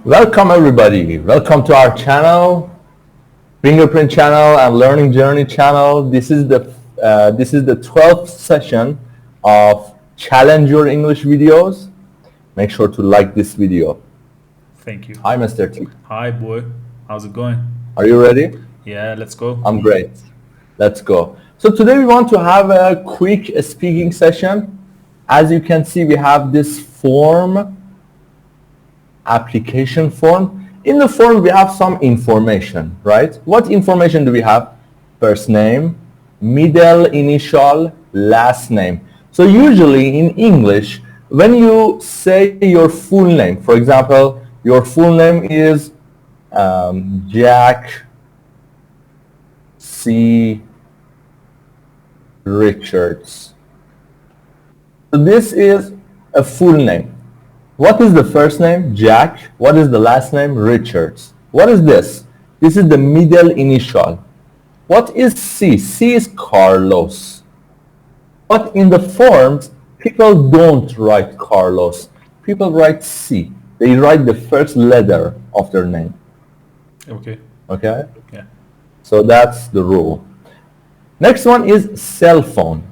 Welcome everybody. Welcome to our channel, Fingerprint channel and Learning Journey channel. This is the 12th session of Challenge Your English videos. Make sure to like this video. Thank you. Hi, Mr. T. Hi, boy. How's it going? Are you ready? Yeah, let's go. I'm great. Let's go. So today we want to have a quick speaking session. As you can see, we have this application form. In the form, we have some information, right? What information do we have? First name, middle initial, last name. So usually in English, when you say your full name, for example, your full name is Jack C. Richards. So this is a full name. What is the first name? Jack. What is the last name? Richards. What is this? This is the middle initial. What is C? C is Carlos. But in the forms, people don't write Carlos. People write C. They write the first letter of their name. Okay. Okay? Yeah. So that's the rule. Next one is cell phone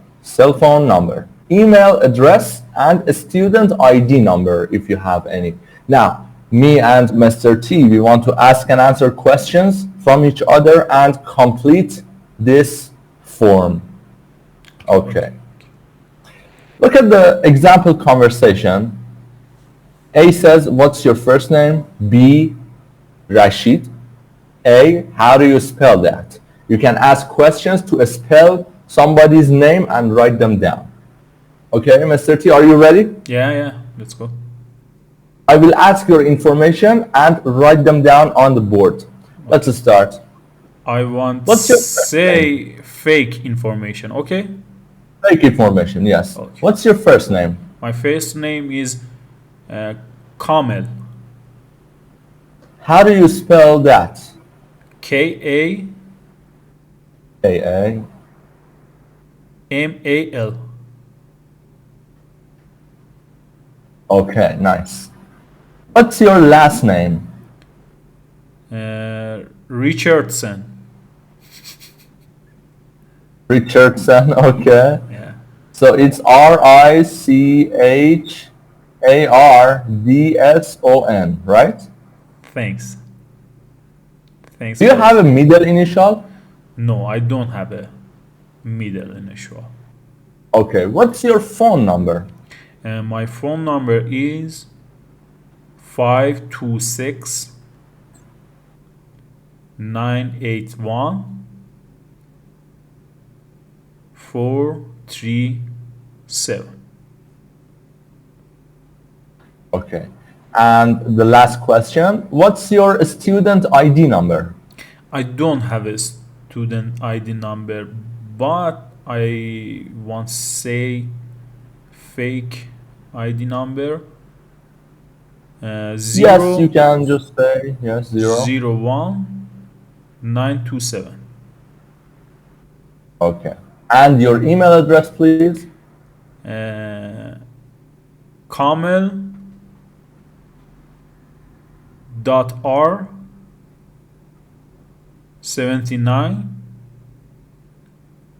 number, email address, and a student ID number if you have any. Now, me and Mr. T, we want to ask and answer questions from each other and complete this form. Okay. Look at the example conversation. A says, what's your first name? B, Rashid. A, how do you spell that? You can ask questions to spell somebody's name and write them down. Okay, Mr. T, are you ready? Yeah. Let's go. I will ask your information and write them down on the board. Let's start. I want What's your first say fake information, okay? Fake information, yes. Okay. What's your first name? My first name is Kamel. How do you spell that? K-A-M-A-L. A-A. Okay, nice. What's your last name? Richardson. Richardson, okay. Yeah. So it's Richardson, right? Thanks. Do you have a middle initial? No, I don't have a middle initial. Okay, what's your phone number? And my phone number is 526 981 437. Okay. And the last question, what's your student ID number? I don't have a student ID number, but I want to say fake ID number. Yes, you can just say, yes, 01927. Okay. And your email address, please? Kamel .r 79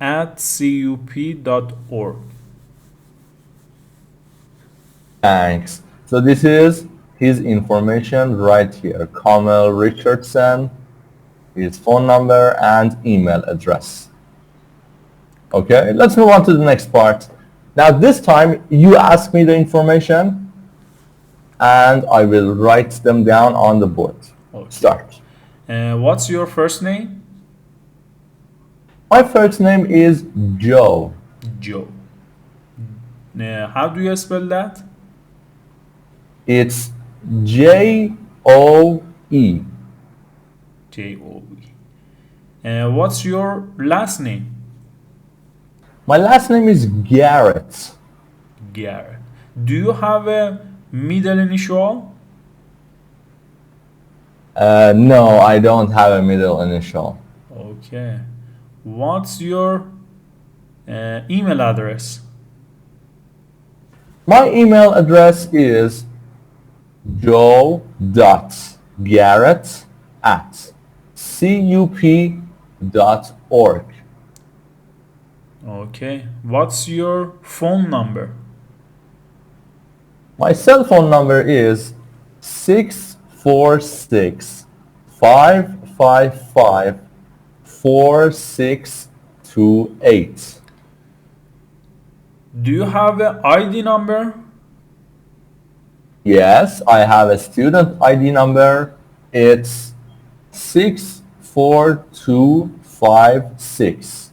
@cup.org. Thanks. So this is his information right here. Kamel Richardson, his phone number and email address. Okay, let's move on to the next part. Now this time you ask me the information and I will write them down on the board. Okay. Start. What's your first name? My first name is Joe. Joe. How do you spell that? It's J-O-E. J-O-E. What's your last name? My last name is Garrett. Garrett. Do you have a middle initial? No, I don't have a middle initial. Okay. What's your email address? My email address is joe.garrett@cup.org. Okay. What's your phone number? My cell phone number is 646-555-4628. Do you have an ID number? Yes, I have a student ID number. It's 64256.